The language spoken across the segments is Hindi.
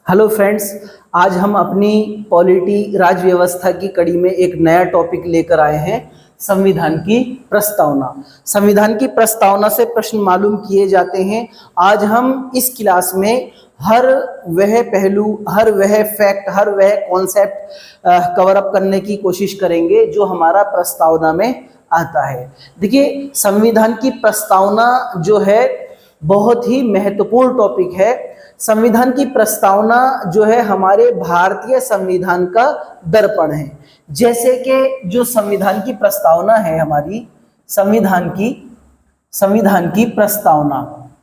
हेलो फ्रेंड्स, आज हम अपनी पॉलिटी राज व्यवस्था की कड़ी में एक नया टॉपिक लेकर आए हैं, संविधान की प्रस्तावना। संविधान की प्रस्तावना से प्रश्न मालूम किए जाते हैं। आज हम इस क्लास में हर वह पहलू, हर वह फैक्ट, हर वह कॉन्सेप्ट कवर अप करने की कोशिश करेंगे जो हमारा प्रस्तावना में आता है। देखिए, संविधान की प्रस्तावना जो है बहुत ही महत्वपूर्ण टॉपिक है। संविधान की प्रस्तावना जो है हमारे भारतीय संविधान का दर्पण है। जैसे कि जो संविधान की प्रस्तावना है हमारी, संविधान की प्रस्तावना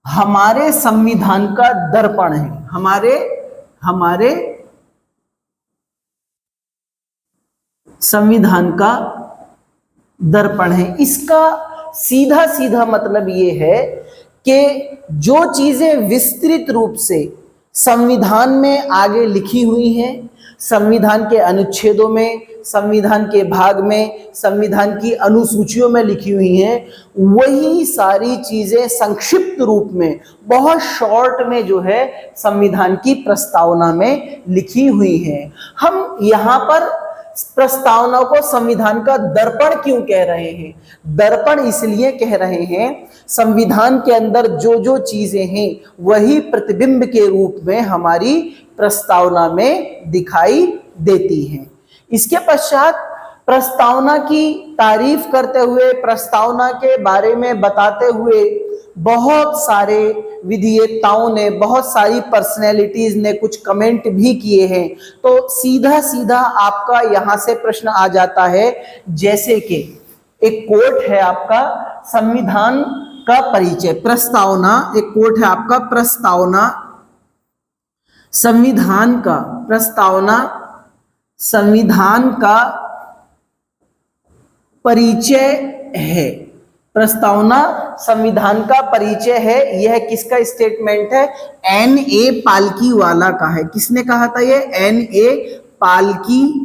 हमारे संविधान का दर्पण है। हमारे संविधान का दर्पण है। इसका सीधा सीधा मतलब ये है कि जो चीजें विस्तृत रूप से संविधान में आगे लिखी हुई हैं, संविधान के अनुच्छेदों में, संविधान के भाग में, संविधान की अनुसूचियों में लिखी हुई हैं, वही सारी चीजें संक्षिप्त रूप में, बहुत शॉर्ट में जो है संविधान की प्रस्तावना में लिखी हुई हैं। हम यहाँ पर प्रस्तावना को संविधान का दर्पण क्यों कह रहे हैं? दर्पण इसलिए कह रहे हैं, संविधान के अंदर जो जो चीजें हैं वही प्रतिबिंब के रूप में हमारी प्रस्तावना में दिखाई देती हैं। इसके पश्चात प्रस्तावना की तारीफ करते हुए, प्रस्तावना के बारे में बताते हुए बहुत सारे विधियेताओं ने, बहुत सारी पर्सनैलिटीज ने कुछ कमेंट भी किए हैं। तो सीधा सीधा आपका यहां से प्रश्न आ जाता है, जैसे कि एक कोट है आपका, संविधान का परिचय, प्रस्तावना, एक कोट है आपका, प्रस्तावना संविधान का परिचय है। प्रस्तावना संविधान का परिचय है। यह किसका स्टेटमेंट है? N.A. पालकीवाला का है। किसने कहा था? ये N.A. पालकीवाला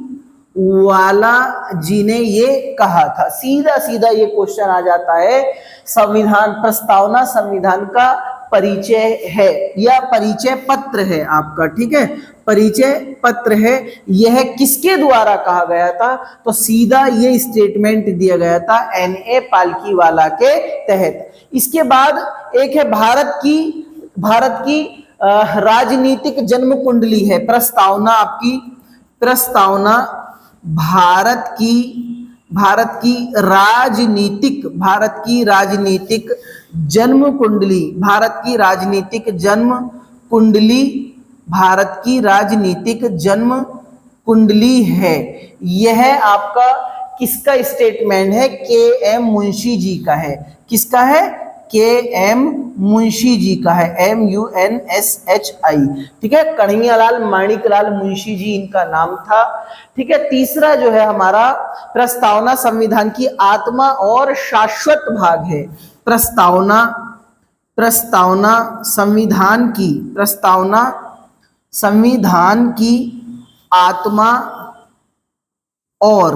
जी ने ये कहा था। सीधा सीधा ये क्वेश्चन आ जाता है, प्रस्तावना संविधान का परिचय है या परिचय पत्र है आपका, ठीक है, परिचय पत्र है। यह किसके द्वारा कहा गया था? तो सीधा ये स्टेटमेंट दिया गया था N.A. पालकीवाला के तहत। इसके बाद एक है भारत की राजनीतिक जन्म कुंडली है। प्रस्तावना भारत की राजनीतिक जन्म कुंडली, भारत की राजनीतिक जन्म कुंडली है। यह आपका किसका स्टेटमेंट है? के.एम. मुंशी जी का है। किसका है? के.एम. मुंशी जी का है, M.U.N.S.H.I. ठीक है, कन्हैयालाल माणिकलाल मुंशी जी इनका नाम था। ठीक है। तीसरा जो है हमारा, प्रस्तावना संविधान की आत्मा और शाश्वत भाग है। प्रस्तावना संविधान की आत्मा और,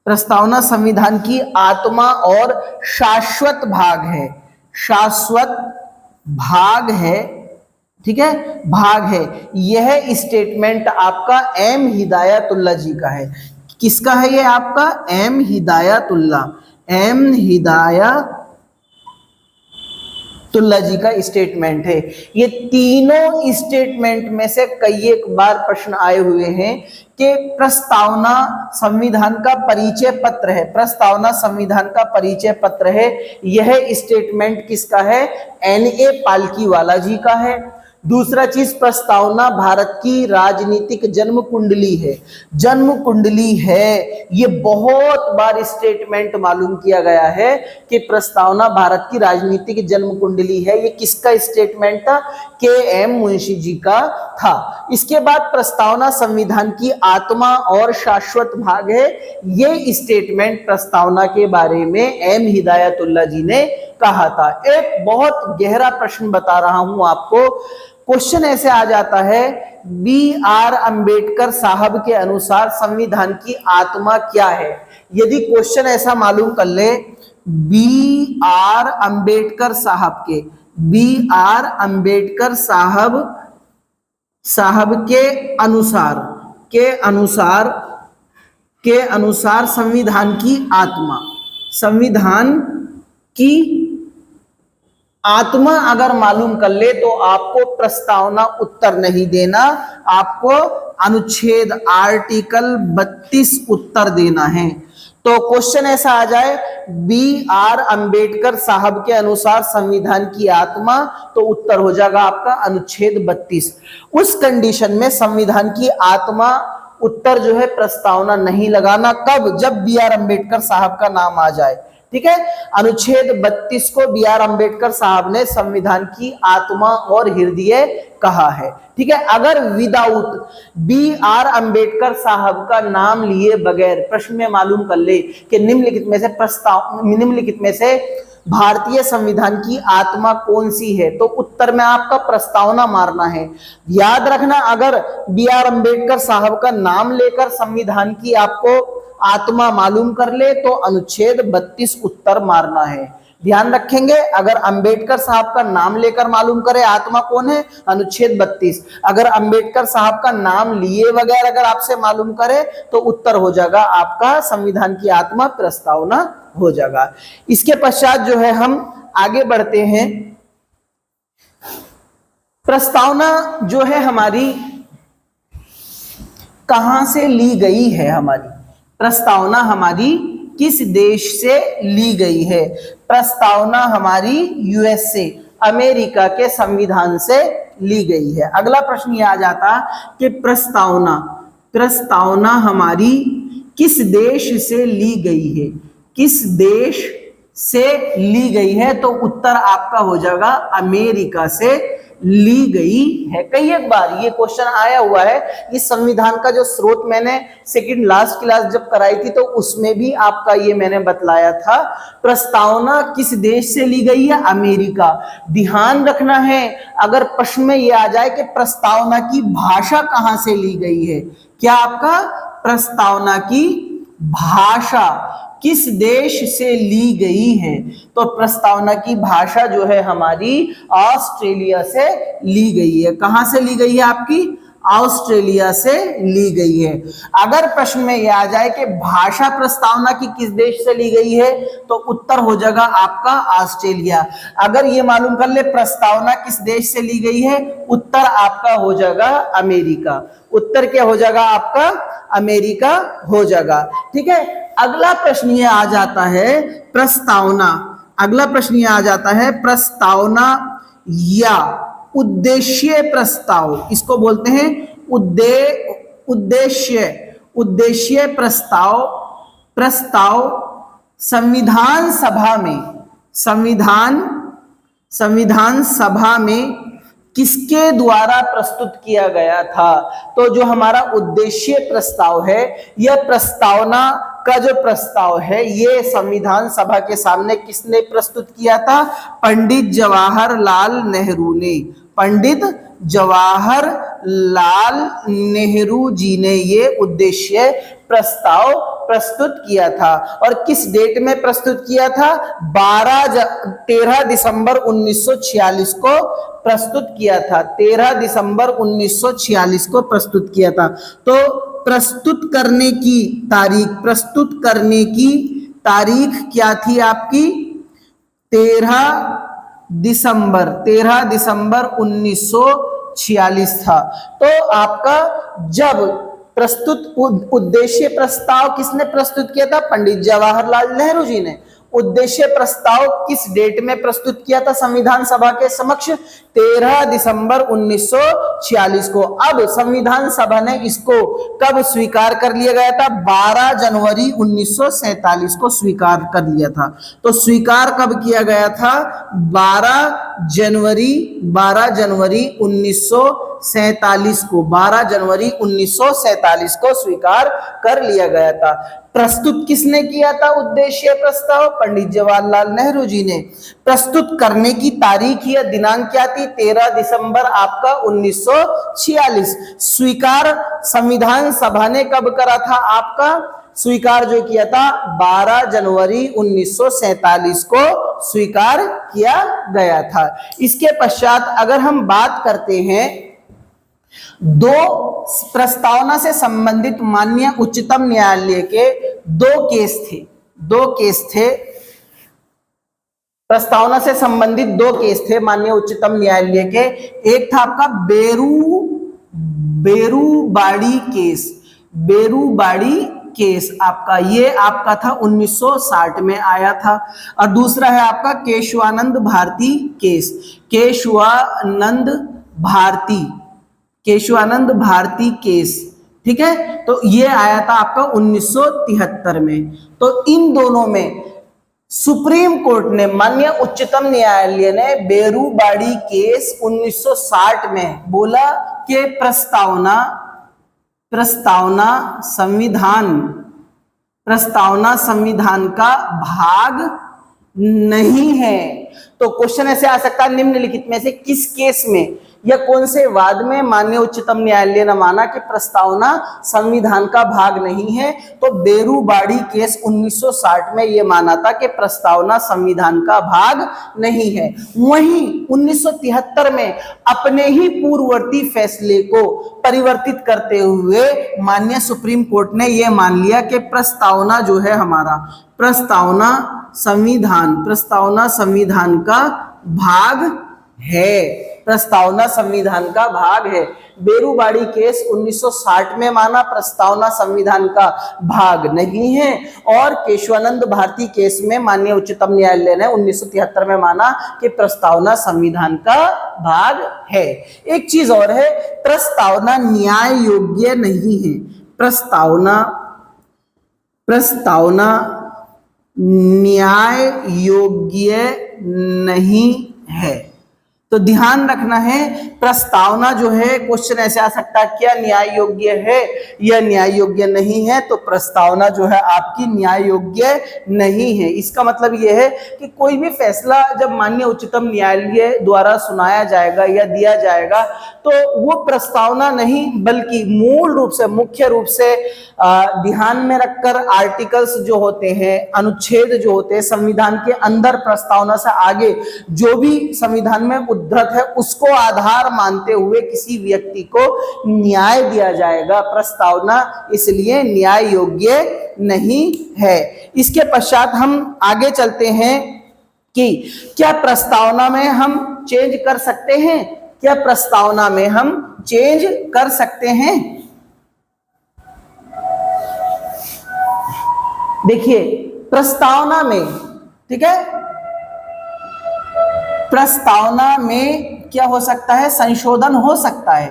प्रस्तावना संविधान की आत्मा और शाश्वत भाग है, ठीक है, भाग है। यह स्टेटमेंट आपका M. हिदायतुल्लाह जी का है। किसका है ये आपका? M. हिदायतुल्लाह जी का स्टेटमेंट है। ये तीनों स्टेटमेंट में से कई एक बार प्रश्न आए हुए हैं कि प्रस्तावना संविधान का परिचय पत्र है। प्रस्तावना संविधान का परिचय पत्र है, यह स्टेटमेंट किसका है? N.A. पालकीवाला जी का है। दूसरा चीज, प्रस्तावना भारत की राजनीतिक जन्म कुंडली है। ये बहुत बार स्टेटमेंट मालूम किया गया है कि प्रस्तावना भारत की राजनीतिक जन्म कुंडली है। ये किसका स्टेटमेंट था? के.एम. मुंशी जी का था। इसके बाद प्रस्तावना संविधान की आत्मा और शाश्वत भाग है। ये स्टेटमेंट प्रस्तावना के बारे में M. हिदायतुल्लाह जी ने कहा था। एक बहुत गहरा प्रश्न बता रहा हूं आपको। क्वेश्चन ऐसे आ जाता है, B.R. अंबेडकर साहब के अनुसार संविधान की आत्मा क्या है? यदि क्वेश्चन ऐसा मालूम कर ले, B.R. अंबेडकर साहब के बी आर अंबेडकर साहब के अनुसार संविधान की आत्मा अगर मालूम कर ले तो आपको प्रस्तावना उत्तर नहीं देना, आपको अनुच्छेद आर्टिकल 32 उत्तर देना है। तो क्वेश्चन ऐसा आ जाए, बी आर अंबेडकर साहब के अनुसार संविधान की आत्मा, तो उत्तर हो जाएगा आपका अनुच्छेद 32। उस कंडीशन में संविधान की आत्मा उत्तर जो है प्रस्तावना नहीं लगाना, कब? जब बी आर अंबेडकर साहब का नाम आ जाए। ठीक है, अनुच्छेद 32 को बी आर अंबेडकर साहब ने संविधान की आत्मा और हृदय कहा है। ठीक है, अगर विदाउट बी आर अंबेडकर साहब का नाम लिए बगैर प्रश्न में मालूम कर ले कि निम्नलिखित में से भारतीय संविधान की आत्मा कौन सी है, तो उत्तर में आपका प्रस्तावना मारना है। याद रखना, अगर बी आर अंबेडकर साहब का नाम लेकर संविधान की आपको आत्मा मालूम कर ले तो अनुच्छेद 32 उत्तर मारना है। ध्यान रखेंगे, अगर अंबेडकर साहब का नाम लेकर मालूम करे आत्मा कौन है, अनुच्छेद 32। अगर अंबेडकर साहब का नाम लिए बगैर अगर आपसे मालूम करे तो उत्तर हो जाएगा आपका संविधान की आत्मा प्रस्तावना हो जाएगा। इसके पश्चात जो है हम आगे बढ़ते हैं। प्रस्तावना जो है हमारी कहां से ली गई है? हमारी प्रस्तावना हमारी किस देश से ली गई है? प्रस्तावना हमारी यूएसए, अमेरिका के संविधान से ली गई है। अगला प्रश्न यह आ जाता कि प्रस्तावना हमारी किस देश से ली गई है? किस देश से ली गई है? तो उत्तर आपका हो जाएगा अमेरिका से ली गई है। कई एक बार ये क्वेश्चन आया हुआ है। इस संविधान का जो स्रोत मैंने सेकंड लास्ट क्लास जब कराई थी तो उसमें भी आपका ये मैंने बतलाया था, प्रस्तावना किस देश से ली गई है? अमेरिका। ध्यान रखना है, अगर प्रश्न में ये आ जाए कि प्रस्तावना की भाषा कहां से ली गई है, क्या आपका प्रस्तावना की भाषा किस देश से ली गई है, तो प्रस्तावना की भाषा जो है हमारी ऑस्ट्रेलिया से ली गई है। कहां से ली गई है? आपकी ऑस्ट्रेलिया से ली गई है। अगर प्रश्न में यह आ जाए कि भाषा प्रस्तावना की किस देश से ली गई है, तो उत्तर हो जाएगा आपका ऑस्ट्रेलिया। अगर ये मालूम कर ले प्रस्तावना किस देश से ली गई है, उत्तर आपका हो जाएगा अमेरिका। उत्तर क्या हो जाएगा आपका? अमेरिका हो जाएगा। ठीक है, अगला प्रश्न ये आ जाता है प्रस्तावना। अगला प्रश्न ये आ जाता है प्रस्तावना या उद्देश्य प्रस्ताव, इसको बोलते हैं उद्देश्य प्रस्ताव संविधान सभा में किसके द्वारा प्रस्तुत किया गया था? तो जो हमारा उद्देश्य प्रस्ताव है, यह प्रस्तावना का जो प्रस्ताव है ये संविधान सभा के सामने किसने प्रस्तुत किया था? पंडित जवाहरलाल नेहरू ने। पंडित जवाहरलाल नेहरू जी ने ये उद्देश्य प्रस्ताव प्रस्तुत किया था। और किस डेट में प्रस्तुत किया था? 13 दिसंबर 1946 को प्रस्तुत किया था। 13 दिसंबर 1946 को प्रस्तुत किया था। तो प्रस्तुत करने की तारीख क्या थी आपकी? 13 दिसंबर 1946 था। तो आपका जब प्रस्तुत उद्देश्य प्रस्ताव किसने प्रस्तुत किया था? पंडित जवाहरलाल नेहरू जी ने। उद्देश्य प्रस्ताव किस डेट में प्रस्तुत किया था संविधान सभा के समक्ष? 13 दिसंबर 1946 को। अब संविधान सभा ने इसको कब स्वीकार कर लिया गया था? 12 जनवरी 1947 को स्वीकार कर लिया था। तो स्वीकार कब किया गया था? 12 जनवरी 1947 को। 12 जनवरी 1947 को स्वीकार कर लिया गया था। प्रस्तुत किसने किया था उद्देश्य प्रस्ताव? पंडित जवाहरलाल नेहरू जी ने। प्रस्तुत करने की तारीख या दिनांक क्या थी? 13 दिसंबर आपका 1946। स्वीकार संविधान सभा ने कब करा था? आपका स्वीकार जो किया था 12 जनवरी 1947 को स्वीकार किया गया था। इसके पश्चात अगर हम बात करते हैं, दो प्रस्तावना से संबंधित माननीय उच्चतम न्यायालय के दो केस थे, प्रस्तावना से संबंधित दो केस थे माननीय उच्चतम न्यायालय के। एक था आपका बेरूबाड़ी केस आपका, ये आपका था 1960 में आया था। और दूसरा है आपका केशवानंद भारती केस, ठीक है, तो ये आया था आपका 1973 में। तो इन दोनों में सुप्रीम कोर्ट ने, माननीय उच्चतम न्यायालय ने बेरूबाड़ी केस 1960 में बोला कि प्रस्तावना संविधान का भाग नहीं है। तो क्वेश्चन ऐसे आ सकता है, निम्नलिखित में से किस केस में या कौन से वाद में माननीय उच्चतम न्यायालय ने माना कि प्रस्तावना संविधान का भाग नहीं है? तो बेरूबाड़ी केस 1960 में यह माना था कि प्रस्तावना संविधान का भाग नहीं है। वहीं 1973 में अपने ही पूर्ववर्ती फैसले को परिवर्तित करते हुए माननीय सुप्रीम कोर्ट ने यह मान लिया कि प्रस्तावना जो है हमारा, प्रस्तावना संविधान का भाग है, प्रस्तावना संविधान का भाग है। बेरूबाड़ी केस 1960 में माना प्रस्तावना संविधान का भाग नहीं है, और केशवानंद भारती केस में माननीय उच्चतम न्यायालय ने 1973 में माना कि प्रस्तावना संविधान का भाग है। एक चीज और है, प्रस्तावना न्याय योग्य नहीं है। प्रस्तावना न्याय योग्य नहीं है। तो ध्यान रखना है, प्रस्तावना जो है, क्वेश्चन ऐसे आ सकता है क्या न्याय योग्य है या न्याय योग्य नहीं है? तो प्रस्तावना जो है आपकी न्याय योग्य नहीं है। इसका मतलब यह है कि कोई भी फैसला जब माननीय उच्चतम न्यायालय द्वारा सुनाया जाएगा या दिया जाएगा, तो वो प्रस्तावना नहीं बल्कि मूल रूप से, मुख्य रूप से ध्यान में रखकर आर्टिकल्स जो होते हैं, अनुच्छेद जो होते हैं संविधान के अंदर, प्रस्तावना से आगे जो भी संविधान में उद्धृत है उसको आधार मानते हुए किसी व्यक्ति को न्याय दिया जाएगा। प्रस्तावना इसलिए न्याय योग्य नहीं है। इसके पश्चात हम आगे चलते हैं कि क्या प्रस्तावना में हम चेंज कर सकते हैं? क्या प्रस्तावना में हम चेंज कर सकते हैं? देखिए, प्रस्तावना में, ठीक है, प्रस्तावना में क्या हो सकता है? संशोधन हो सकता है।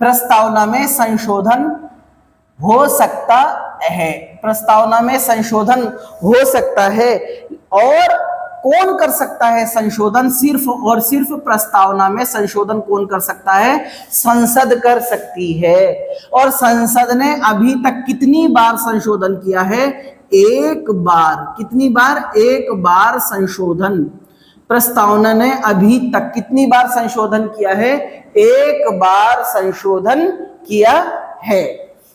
प्रस्तावना में संशोधन हो सकता है, प्रस्तावना में संशोधन हो सकता है। और कौन कर सकता है संशोधन? सिर्फ और सिर्फ प्रस्तावना में संशोधन कौन कर सकता है? संसद कर सकती है। और संसद ने अभी तक कितनी बार संशोधन किया है? एक बार। कितनी बार? एक बार संशोधन। प्रस्तावना ने अभी तक कितनी बार संशोधन किया है? एक बार संशोधन किया है,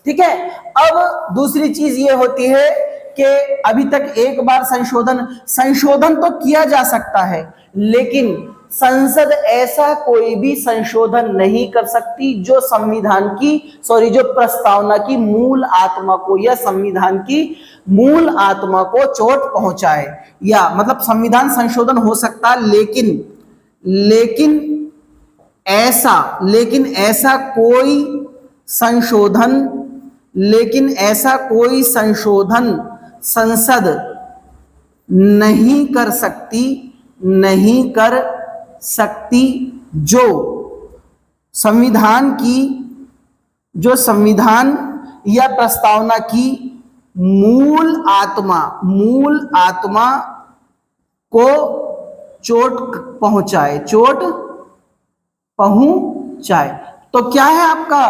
ठीक है। अब दूसरी चीज ये होती है कि अभी तक एक बार संशोधन तो किया जा सकता है, लेकिन संसद ऐसा कोई भी संशोधन नहीं कर सकती जो संविधान की, जो प्रस्तावना की मूल आत्मा को या संविधान की मूल आत्मा को चोट पहुंचाए। या मतलब संविधान संशोधन हो सकता, लेकिन ऐसा कोई संशोधन संसद नहीं कर सकती जो संविधान या प्रस्तावना की मूल आत्मा को चोट पहुंचाए। तो क्या है आपका?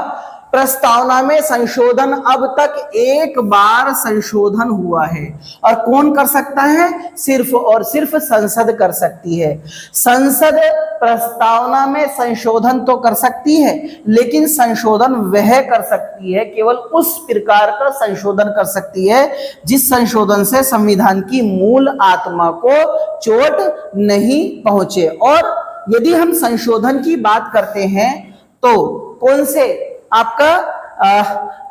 प्रस्तावना में संशोधन अब तक एक बार संशोधन हुआ है, और कौन कर सकता है? सिर्फ और सिर्फ संसद कर सकती है। संसद प्रस्तावना में संशोधन तो कर सकती है, लेकिन संशोधन वह कर सकती है, केवल उस प्रकार का संशोधन कर सकती है जिस संशोधन से संविधान की मूल आत्मा को चोट नहीं पहुंचे। और यदि हम संशोधन की बात करते हैं तो कौन से? आपका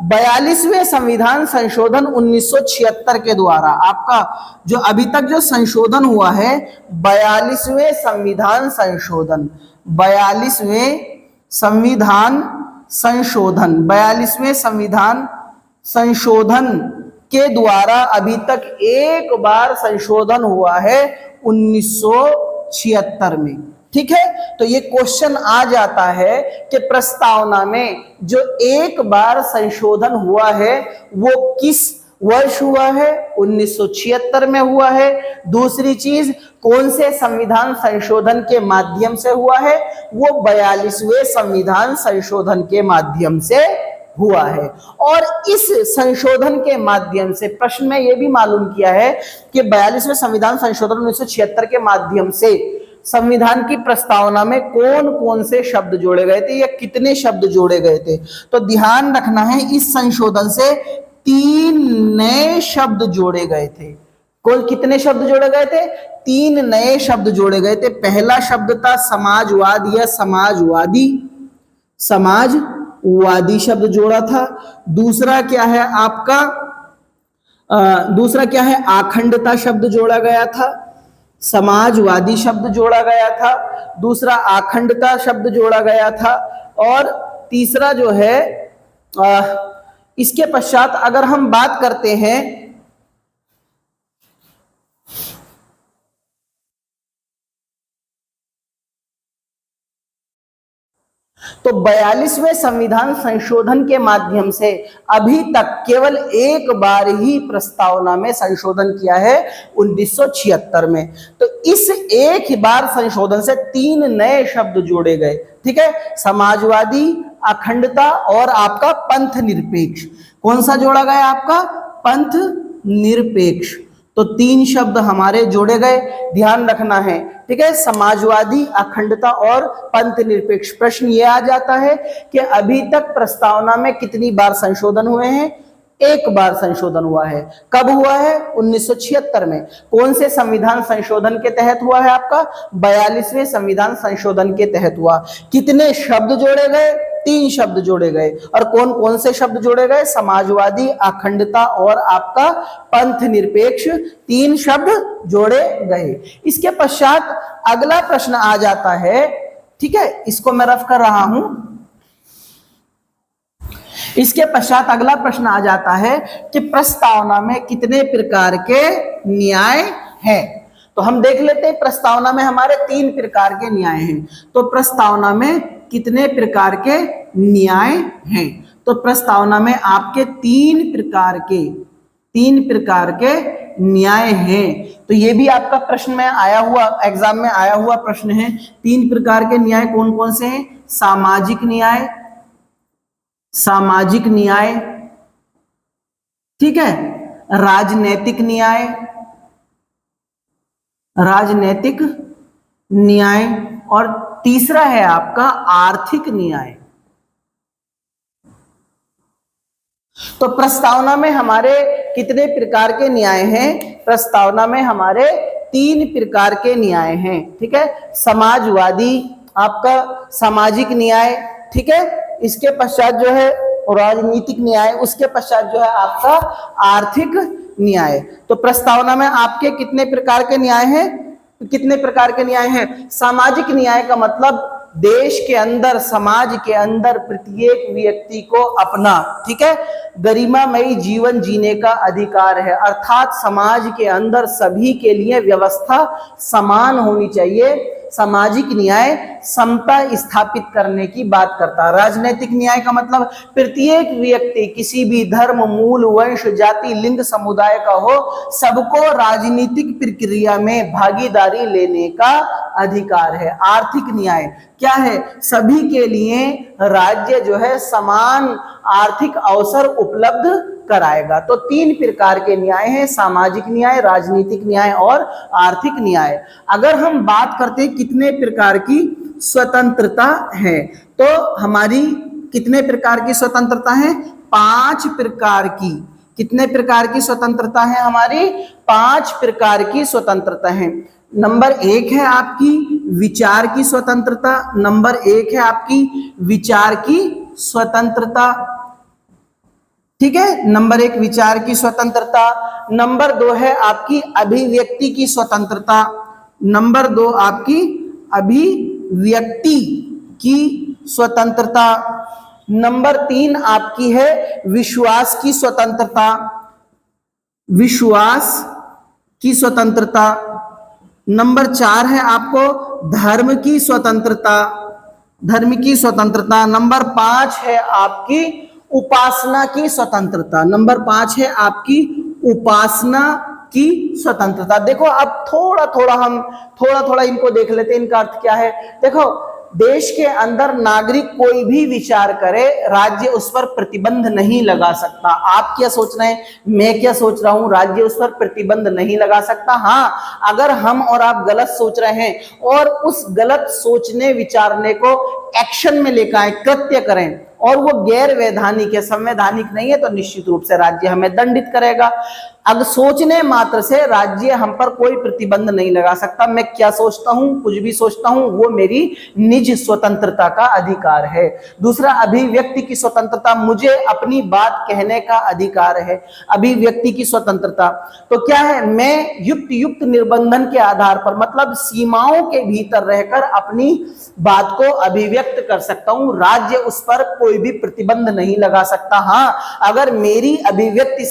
42वें संविधान संशोधन 1976 के द्वारा, आपका जो अभी तक जो संशोधन हुआ है 42वें संविधान संशोधन, 42वें संविधान संशोधन, 42वें संविधान संशोधन के द्वारा अभी तक एक बार संशोधन हुआ है 1976 में। ठीक है, तो ये क्वेश्चन आ जाता है कि प्रस्तावना में जो एक बार संशोधन हुआ है वो किस वर्ष हुआ है? 1976 में हुआ है। दूसरी चीज, कौन से संविधान संशोधन के माध्यम से हुआ है? वो 42वें संविधान संशोधन के माध्यम से हुआ है। और इस संशोधन के माध्यम से प्रश्न में यह भी मालूम किया है कि 42वें संविधान संशोधन 1976 के माध्यम से संविधान की प्रस्तावना में कौन कौन से शब्द जोड़े गए थे या कितने शब्द जोड़े गए थे। तो ध्यान रखना है, इस संशोधन से 3 नए शब्द जोड़े गए थे। कुल कितने शब्द जोड़े गए थे? 3 नए शब्द जोड़े गए थे। पहला शब्द था समाजवाद या समाजवादी, समाजवादी शब्द जोड़ा था। दूसरा क्या है आपका? दूसरा क्या है? अखंडता शब्द जोड़ा गया था, समाजवादी शब्द जोड़ा गया था, दूसरा अखंडता शब्द जोड़ा गया था, और तीसरा जो है इसके पश्चात अगर हम बात करते हैं तो 42वें संविधान संशोधन के माध्यम से अभी तक केवल एक बार ही प्रस्तावना में संशोधन किया है 1976 में। तो इस एक ही बार संशोधन से 3 नए शब्द जोड़े गए। ठीक है, समाजवादी, अखंडता और आपका पंथ निरपेक्ष। कौन सा जोड़ा गया? आपका पंथ निरपेक्ष। तो 3 शब्द हमारे जोड़े गए, ध्यान रखना है। ठीक है, समाजवादी, अखंडता और पंथ निरपेक्ष। प्रश्न ये आ जाता है कि अभी तक प्रस्तावना में कितनी बार संशोधन हुए हैं? एक बार संशोधन हुआ है। कब हुआ है? 1976 में। कौन से संविधान संशोधन के तहत हुआ है? आपका 42वें संविधान संशोधन के तहत हुआ। कितने शब्द जोड़े गए? 3 शब्द जोड़े गए। और कौन कौन से शब्द जोड़े गए? समाजवादी, अखंडता और आपका पंथ निरपेक्ष, 3 शब्द जोड़े गए। इसके पश्चात अगला प्रश्न आ जाता है। ठीक है, इसको मैं रफ कर रहा हूं। इसके पश्चात अगला प्रश्न आ जाता है कि प्रस्तावना में कितने प्रकार के न्याय हैं। तो हम देख लेते हैं, प्रस्तावना में हमारे 3 प्रकार के न्याय हैं। तो प्रस्तावना में कितने प्रकार के न्याय हैं? तो प्रस्तावना में आपके 3 प्रकार के न्याय हैं। तो ये भी आपका प्रश्न में आया हुआ, एग्जाम में आया हुआ प्रश्न है। 3 प्रकार के न्याय कौन कौन से हैं? सामाजिक न्याय, सामाजिक न्याय, ठीक है, राजनैतिक न्याय, राजनैतिक न्याय, और तीसरा है आपका आर्थिक न्याय। तो प्रस्तावना में हमारे कितने प्रकार के न्याय हैं? प्रस्तावना में हमारे 3 प्रकार के न्याय हैं। ठीक है, समाजवादी, आपका सामाजिक न्याय, ठीक है, इसके पश्चात जो है राजनीतिक न्याय, उसके पश्चात जो है आपका आर्थिक न्याय। तो प्रस्तावना में आपके कितने प्रकार के न्याय हैं? कितने प्रकार के न्याय हैं? सामाजिक न्याय का मतलब देश के अंदर, समाज के अंदर प्रत्येक व्यक्ति को अपना, ठीक है, गरिमामयी जीवन जीने का अधिकार है। अर्थात समाज के अंदर सभी के लिए व्यवस्था समान होनी चाहिए। सामाजिक न्याय समता स्थापित करने की बात करता है। राजनीतिक न्याय का मतलब प्रत्येक व्यक्ति किसी भी धर्म, मूल, वंश, जाति, लिंग, समुदाय का हो, सबको राजनीतिक प्रक्रिया में भागीदारी लेने का अधिकार है। आर्थिक न्याय क्या है? सभी के लिए राज्य जो है समान आर्थिक अवसर उपलब्ध कराएगा। तो 3 प्रकार के न्याय हैं, सामाजिक न्याय, राजनीतिक न्याय और आर्थिक न्याय। अगर हम बात करते हैं कितने प्रकार की स्वतंत्रता है, तो हमारी कितने प्रकार की स्वतंत्रता है? 5 प्रकार की। कितने प्रकार की स्वतंत्रता है हमारी? 5 प्रकार की स्वतंत्रता है। नंबर 1 है आपकी विचार की स्वतंत्रता। नंबर 1 है आपकी विचार की स्वतंत्रता, ठीक है। नंबर 1 विचार की स्वतंत्रता। नंबर 2 है आपकी अभिव्यक्ति की स्वतंत्रता। नंबर 2 आपकी अभिव्यक्ति की स्वतंत्रता। नंबर 3 आपकी है विश्वास की स्वतंत्रता। विश्वास की स्वतंत्रता। नंबर 4 है आपको धर्म की स्वतंत्रता। धर्म की स्वतंत्रता। नंबर 5 है आपकी उपासना की स्वतंत्रता। नंबर 5 है आपकी उपासना की स्वतंत्रता। देखो अब थोड़ा थोड़ा इनको देख लेते हैं, इनका अर्थ क्या है। देखो, देश के अंदर नागरिक कोई भी विचार करे, राज्य उस पर प्रतिबंध नहीं लगा सकता। आप क्या सोच रहे हैं, मैं क्या सोच रहा हूं, राज्य उस पर प्रतिबंध नहीं लगा सकता। हाँ, अगर हम और आप गलत सोच रहे हैं और उस गलत सोचने विचारने को एक्शन में लेकर आए, कृत्य करें, और वो गैर वैधानिक है, संवैधानिक नहीं है, तो निश्चित रूप से राज्य हमें दंडित करेगा। अब सोचने मात्र से राज्य हम पर कोई प्रतिबंध नहीं लगा सकता। मैं क्या सोचता हूं, कुछ भी सोचता हूं, वो मेरी निज स्वतंत्रता का अधिकार है। दूसरा, अभिव्यक्ति की स्वतंत्रता, मुझे अपनी बात कहने का अधिकार है। अभिव्यक्ति की स्वतंत्रता तो क्या है, मैं युक्त निर्बंधन के आधार पर, मतलब सीमाओं के भीतर रहकर अपनी बात को अभिव्यक्त कर सकता हूं। राज्य उस पर कोई भी प्रतिबंध नहीं लगा सकता। हाँ, अगर मेरी अभिव्यक्ति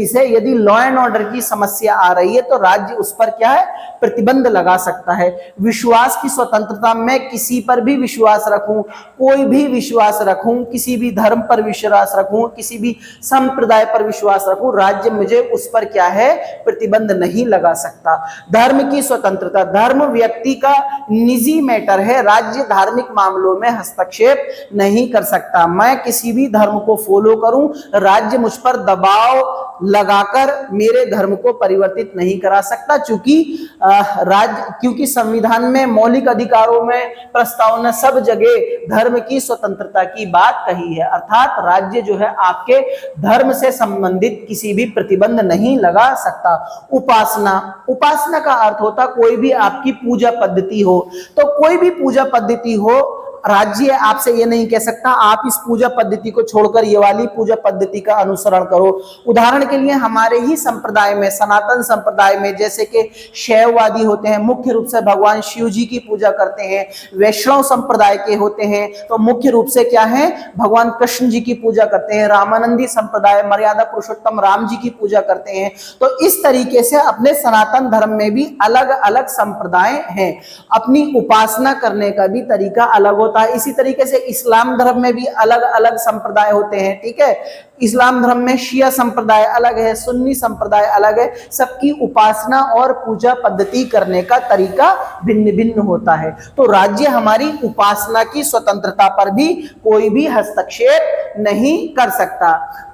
से यदि लॉ एंड ऑर्डर की समस्या आ रही है, तो राज्य उस पर क्या है, प्रतिबंध लगा सकता है। विश्वास की स्वतंत्रता, मैं किसी पर भी विश्वास रखूं, कोई भी विश्वास रखूं, किसी भी धर्म पर विश्वास रखूं, किसी भी संप्रदाय पर विश्वास रखूं, राज्य मुझे उस पर क्या है, प्रतिबंध नहीं लगा सकता। धर्म की स्वतंत्रता, धर्म व्यक्ति का निजी मैटर है, राज्य धार्मिक मामलों में हस्तक्षेप नहीं कर सकता। मैं किसी भी धर्म को फॉलो करूं, राज्य मुझ पर दबाव लगाकर मेरे धर्म को परिवर्तित नहीं करा सकता, क्योंकि संविधान में मौलिक अधिकारों में प्रस्तावना सब जगह धर्म की स्वतंत्रता की बात कही है। अर्थात राज्य जो है आपके धर्म से संबंधित किसी भी प्रतिबंध नहीं लगा सकता। उपासना का अर्थ होता कोई भी आपकी पूजा पद्धति हो, तो कोई भी पूजा पद्धति हो, राज्य आपसे ये नहीं कह सकता आप इस पूजा पद्धति को छोड़कर ये वाली पूजा पद्धति का अनुसरण करो। उदाहरण के लिए हमारे ही संप्रदाय में, सनातन संप्रदाय में, जैसे कि शैववादी होते हैं, मुख्य रूप से भगवान शिव जी की पूजा करते हैं। वैष्णव संप्रदाय के होते हैं तो मुख्य रूप से क्या है, भगवान कृष्ण जी की पूजा करते हैं। रामानंदी संप्रदाय मर्यादा पुरुषोत्तम राम जी की पूजा करते हैं। तो इस तरीके से अपने सनातन धर्म में भी अलग अलग संप्रदाय हैं, अपनी उपासना करने का भी तरीका अलग होता है। इसी तरीके से इस्लाम धर्म में भी अलग अलग संप्रदाय होते हैं, ठीक है। इस्लाम धर्म में शिया संप्रदाय अलग है, सुन्नी संप्रदाय अलग है, सबकी उपासना और पूजा पद्धति करने का तरीका भिन्न भिन्न होता है। तो राज्य हमारी उपासना की स्वतंत्रता पर भी कोई भी हस्तक्षेप नहीं कर सकता।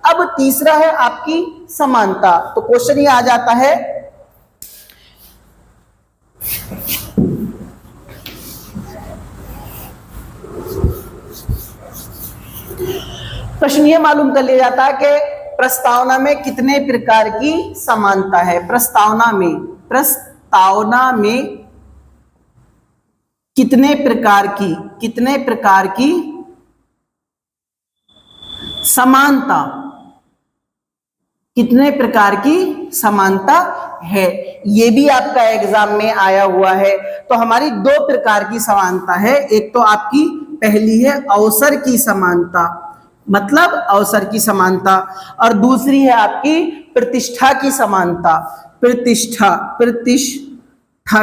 अब तीसरा है आपकी समानता। तो क्वेश्चन ये आ जाता है, प्रश्न ये मालूम कर लिया जाता है कि प्रस्तावना में कितने प्रकार की समानता है। प्रस्तावना में कितने प्रकार की समानता, कितने प्रकार की समानता है, ये भी आपका एग्जाम में आया हुआ है। तो हमारी 2 प्रकार की समानता है। एक तो आपकी पहली है अवसर की समानता, और दूसरी है आपकी प्रतिष्ठा की समानता। प्रतिष्ठा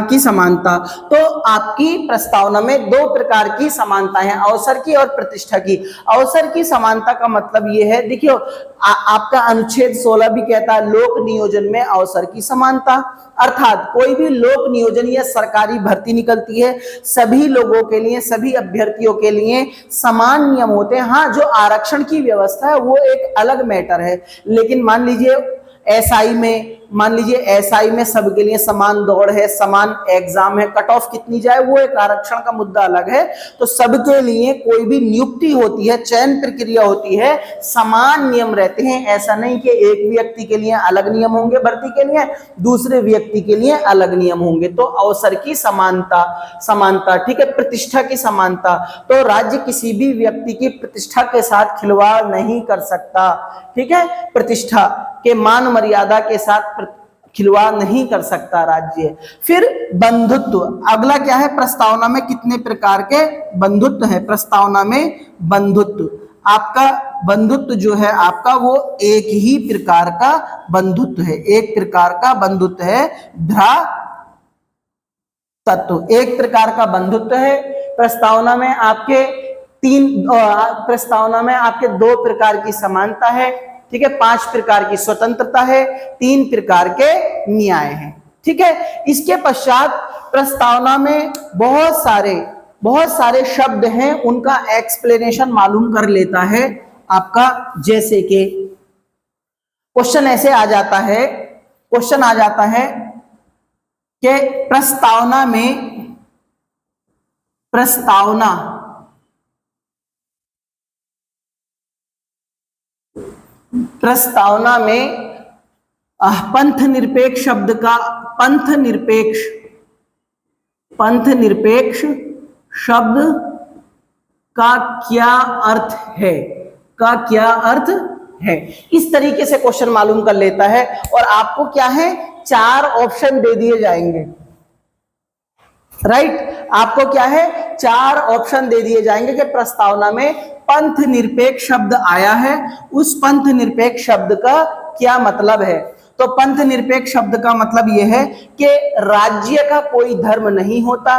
की समानता। तो आपकी प्रस्तावना में दो प्रकार की समानता है, अवसर की और प्रतिष्ठा की। अवसर की समानता का मतलब यह है, देखियो आपका अनुच्छेद 16 भी कहता है लोक नियोजन में अवसर की समानता, अर्थात कोई भी लोक नियोजन या सरकारी भर्ती निकलती है, सभी लोगों के लिए, सभी अभ्यर्थियों के लिए समान नियम होते हैं। हाँ, जो आरक्षण की व्यवस्था है वो एक अलग मैटर है, लेकिन मान लीजिए एसआई में सबके लिए समान दौड़ है, समान एग्जाम है, कट ऑफ कितनी जाए वो एक आरक्षण का मुद्दा अलग है। तो सबके लिए कोई भी नियुक्ति होती है, चयन प्रक्रिया होती है, समान नियम रहते हैं। ऐसा नहीं कि एक व्यक्ति के लिए अलग नियम होंगे भर्ती के लिए, दूसरे व्यक्ति के लिए अलग नियम होंगे। तो अवसर की समानता, ठीक है। प्रतिष्ठा की समानता, तो राज्य किसी भी व्यक्ति की प्रतिष्ठा के साथ खिलवाड़ नहीं कर सकता, ठीक है। प्रतिष्ठा के मान मर्यादा के साथ खिलवाड़ नहीं कर सकता राज्य। फिर बंधुत्व, अगला क्या है, प्रस्तावना में कितने प्रकार के बंधुत्व है। प्रस्तावना में बंधुत्व, आपका बंधुत्व जो है आपका वो एक ही प्रकार का बंधुत्व है, एक प्रकार का बंधुत्व है, भ्रातृत्व, एक प्रकार का बंधुत्व है। प्रस्तावना में आपके दो प्रकार की समानता है, ठीक है। 5 प्रकार की स्वतंत्रता है, 3 प्रकार के न्याय हैं, ठीक है। इसके पश्चात प्रस्तावना में बहुत सारे शब्द हैं, उनका एक्सप्लेनेशन मालूम कर लेता है आपका। जैसे कि क्वेश्चन ऐसे आ जाता है कि प्रस्तावना में पंथ निरपेक्ष शब्द का क्या अर्थ है, इस तरीके से क्वेश्चन मालूम कर लेता है। और आपको क्या है, 4 ऑप्शन दे दिए जाएंगे, राइट। आपको क्या है, 4 ऑप्शन दे दिए जाएंगे कि प्रस्तावना में पंथ निरपेक्ष शब्द आया है, उस पंथ निरपेक्ष शब्द का क्या मतलब है। तो पंथ निरपेक्ष शब्द का मतलब यह है कि राज्य का कोई धर्म नहीं होता,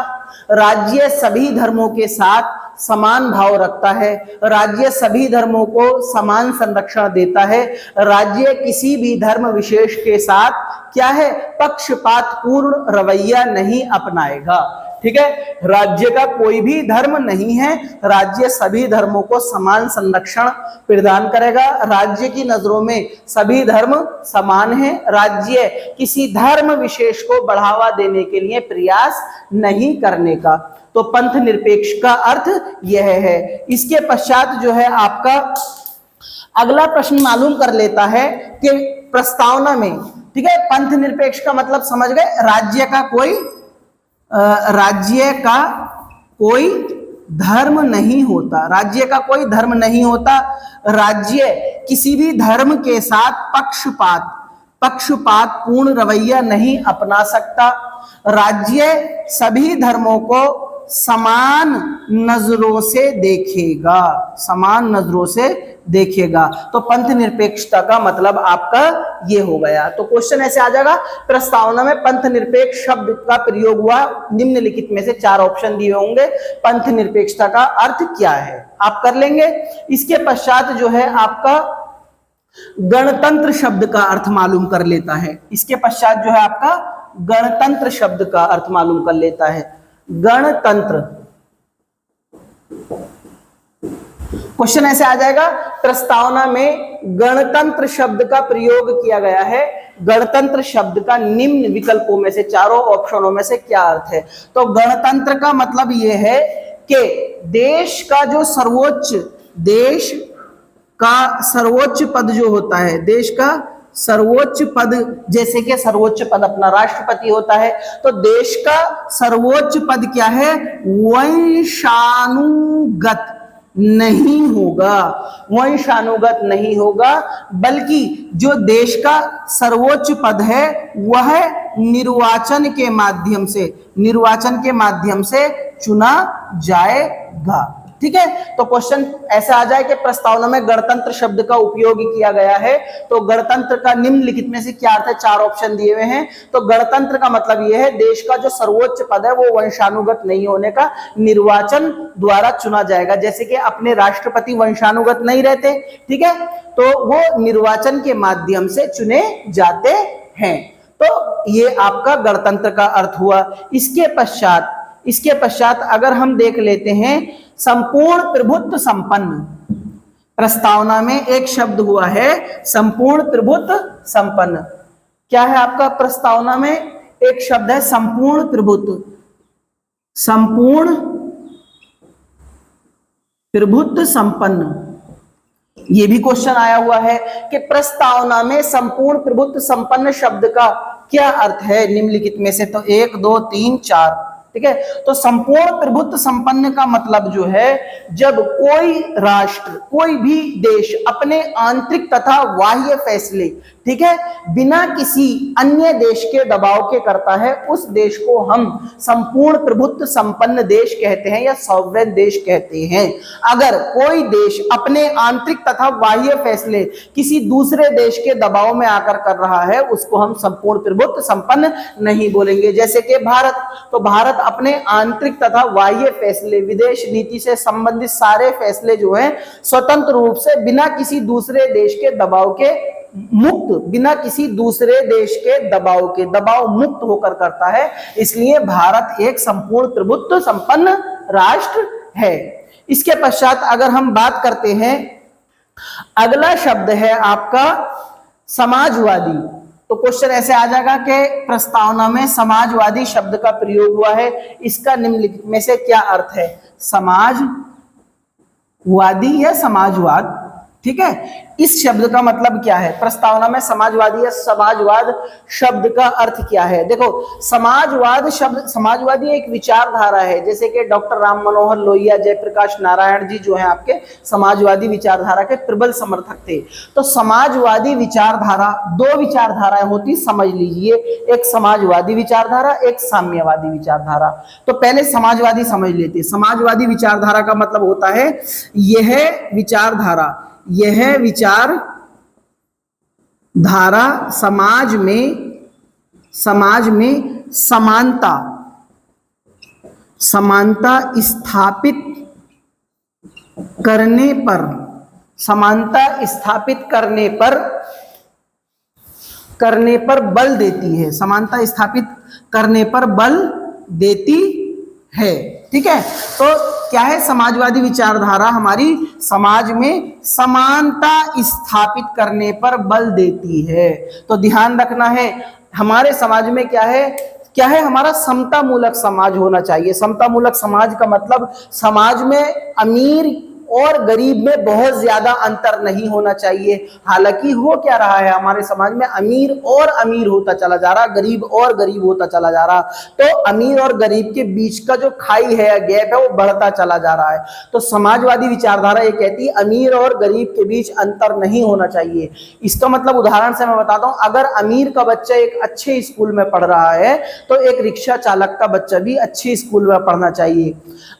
राज्य सभी धर्मों के साथ समान भाव रखता है, राज्य सभी धर्मों को समान संरक्षण देता है, राज्य किसी भी धर्म विशेष के साथ क्या है, पक्षपात पूर्ण रवैया नहीं अपनाएगा, ठीक है। राज्य का कोई भी धर्म नहीं है, राज्य सभी धर्मों को समान संरक्षण प्रदान करेगा, राज्य की नजरों में सभी धर्म समान है, राज्य किसी धर्म विशेष को बढ़ावा देने के लिए प्रयास नहीं करने का। तो पंथ निरपेक्ष का अर्थ यह है। इसके पश्चात जो है आपका अगला प्रश्न मालूम कर लेता है कि प्रस्तावना में, ठीक है, पंथ निरपेक्ष का मतलब समझ गए, राज्य का कोई धर्म नहीं होता, राज्य का कोई धर्म नहीं होता, राज्य किसी भी धर्म के साथ पक्षपात पूर्ण रवैया नहीं अपना सकता, राज्य सभी धर्मों को समान नजरों से देखेगा। तो पंथ निरपेक्षता का मतलब आपका ये हो गया। तो क्वेश्चन ऐसे आ जाएगा, प्रस्तावना में पंथ निरपेक्ष शब्द का प्रयोग हुआ, निम्नलिखित में से 4 ऑप्शन दिए होंगे, पंथ निरपेक्षता का अर्थ क्या है, आप कर लेंगे। इसके पश्चात जो है आपका गणतंत्र शब्द का अर्थ मालूम कर लेता है, इसके पश्चात जो है आपका गणतंत्र शब्द का अर्थ मालूम कर लेता है। गणतंत्र, क्वेश्चन ऐसे आ जाएगा, प्रस्तावना में गणतंत्र शब्द का प्रयोग किया गया है, गणतंत्र शब्द का निम्न विकल्पों में से, चारों ऑप्शनों में से क्या अर्थ है। तो गणतंत्र का मतलब यह है कि देश का सर्वोच्च पद जो होता है, देश का सर्वोच्च पद, जैसे कि सर्वोच्च पद अपना राष्ट्रपति होता है, तो देश का सर्वोच्च पद क्या है, वंशानुगत नहीं होगा, बल्कि जो देश का सर्वोच्च पद है वह निर्वाचन के माध्यम से चुना जाएगा, ठीक है। तो क्वेश्चन ऐसा आ जाए कि प्रस्तावना में गणतंत्र शब्द का उपयोग किया गया है, तो गणतंत्र का निम्नलिखित में से क्या अर्थ है, 4 ऑप्शन दिए हुए हैं। तो गणतंत्र का मतलब यह है देश का जो सर्वोच्च पद है वो वंशानुगत नहीं होने का, निर्वाचन द्वारा चुना जाएगा। जैसे कि अपने राष्ट्रपति वंशानुगत नहीं रहते, ठीक है, तो वो निर्वाचन के माध्यम से चुने जाते हैं। तो ये आपका गणतंत्र का अर्थ हुआ। इसके पश्चात अगर हम देख लेते हैं संपूर्ण प्रभुत्व संपन्न, प्रस्तावना में एक शब्द हुआ है संपूर्ण प्रभुत्व संपन्न। क्या है आपका प्रस्तावना में एक शब्द है संपूर्ण प्रभुत्व, संपूर्ण प्रभुत्व संपन्न। ये भी क्वेश्चन आया हुआ है कि प्रस्तावना में संपूर्ण प्रभुत्व संपन्न शब्द का क्या अर्थ है निम्नलिखित में से, तो 1 2 3 4, ठीक है। तो संपूर्ण प्रभुत्व संपन्न का मतलब जो है जब कोई राष्ट्र, कोई भी देश अपने आंतरिक तथा बाह्य फैसले, ठीक है, बिना किसी अन्य देश के दबाव के करता है, उस देश को हम संपूर्ण प्रभुत्व संपन्न देश कहते हैं या सॉवरेन देश कहते हैं। अगर कोई देश अपने आंतरिक तथा बाह्य फैसले किसी दूसरे देश के दबाव में आकर कर रहा है, उसको हम संपूर्ण प्रभुत्व संपन्न नहीं बोलेंगे। जैसे कि भारत, तो भारत अपने आंतरिक तथा बाह्य फैसले, विदेश नीति से संबंधित सारे फैसले जो हैं स्वतंत्र रूप से बिना किसी दूसरे देश के दबाव के मुक्त, बिना किसी दूसरे देश के दबाव मुक्त होकर करता है, इसलिए भारत एक संपूर्ण प्रभुत्व संपन्न राष्ट्र है। इसके पश्चात अगर हम बात करते हैं, अगला शब्द है आपका समाजवादी। तो क्वेश्चन ऐसे आ जाएगा कि प्रस्तावना में समाजवादी शब्द का प्रयोग हुआ है, इसका निम्नलिखित में से क्या अर्थ है, समाजवादी या समाजवाद, ठीक है। इस शब्द का मतलब क्या है, प्रस्तावना में समाजवादी या समाजवाद शब्द का अर्थ क्या है। देखो समाजवाद शब्द, समाजवादी एक विचारधारा है, जैसे कि डॉक्टर राम मनोहर लोहिया, जयप्रकाश नारायण जी जो हैं आपके समाजवादी विचारधारा के प्रबल समर्थक थे। तो समाजवादी विचारधारा, 2 विचारधाराएं होती, समझ लीजिए, एक समाजवादी विचारधारा, एक साम्यवादी विचारधारा। तो पहले समाजवादी समझ लेते हैं। समाजवादी विचारधारा का मतलब होता है यह विचारधारा समाज में समानता स्थापित करने पर बल देती है, समानता स्थापित करने पर बल देती है, ठीक है। तो क्या है समाजवादी विचारधारा, हमारी समाज में समानता स्थापित करने पर बल देती है। तो ध्यान रखना है हमारे समाज में क्या है हमारा समता मूलक समाज होना चाहिए। समता मूलक समाज का मतलब समाज में अमीर और गरीब में बहुत ज्यादा अंतर नहीं होना चाहिए। हालांकि हो क्या रहा है, हमारे समाज में अमीर और अमीर होता चला जा रहा, गरीब और गरीब होता चला जा रहा। तो अमीर और गरीब के बीच का जो खाई है, गैप है, वो बढ़ता चला जा रहा है। तो समाजवादी विचारधारा ये कहती है अमीर और गरीब के बीच अंतर नहीं होना चाहिए। इसका मतलब उदाहरण से मैं बताता हूं, अगर अमीर का बच्चा एक अच्छे स्कूल में पढ़ रहा है तो एक रिक्शा चालक का बच्चा भी अच्छे स्कूल में पढ़ना चाहिए।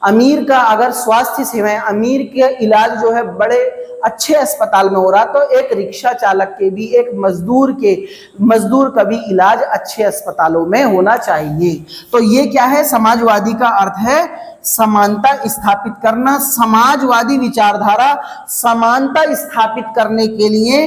अमीर का अगर स्वास्थ्य सेवाएं, अमीर के इलाज जो है बड़े अच्छे अस्पताल में हो रहा, तो एक रिक्शा चालक के भी, एक मजदूर का भी इलाज अच्छे अस्पतालों में होना चाहिए। तो ये क्या है, समाजवादी का अर्थ है समानता स्थापित करना। समाजवादी विचारधारा समानता स्थापित करने के लिए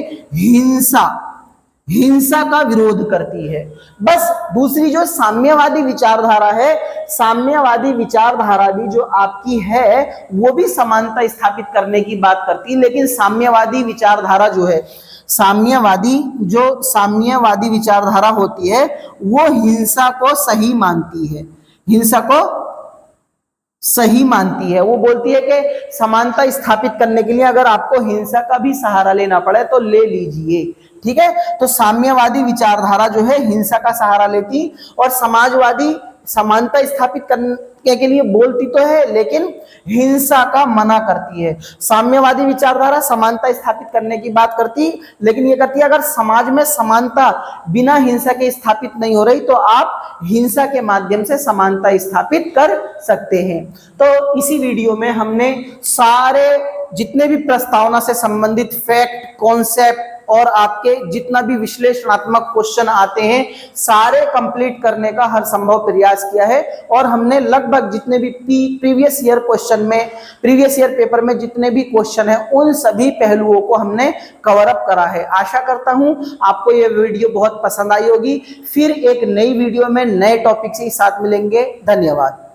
हिंसा का विरोध करती है। बस दूसरी जो साम्यवादी विचारधारा है, साम्यवादी विचारधारा भी जो आपकी है वो भी समानता स्थापित करने की बात करती है, लेकिन साम्यवादी विचारधारा जो है, साम्यवादी विचारधारा होती है वो हिंसा को सही मानती है, हिंसा को सही मानती है। वो बोलती है कि समानता स्थापित करने के लिए अगर आपको हिंसा का भी सहारा लेना पड़े तो ले लीजिए, ठीक है। तो साम्यवादी विचारधारा जो है हिंसा का सहारा लेती, और समाजवादी समानता स्थापित करने के लिए बोलती तो है, लेकिन हिंसा का मना करती है। साम्यवादी विचारधारा समानता स्थापित करने की बात करती, लेकिन ये करती है अगर समाज में समानता बिना हिंसा के स्थापित नहीं हो रही तो आप हिंसा के माध्यम से समानता स्थापित कर सकते हैं। तो इसी वीडियो में हमने सारे जितने भी प्रस्तावना से संबंधित फैक्ट, कॉन्सेप्ट और आपके जितना भी विश्लेषणात्मक क्वेश्चन आते हैं सारे कंप्लीट करने का हर संभव प्रयास किया है। और हमने लगभग जितने भी प्रीवियस ईयर क्वेश्चन में, प्रीवियस ईयर पेपर में जितने भी क्वेश्चन हैं उन सभी पहलुओं को हमने कवर अप करा है। आशा करता हूं आपको ये वीडियो बहुत पसंद आई होगी। फिर एक नई वीडियो में नए टॉपिक के साथ मिलेंगे। धन्यवाद।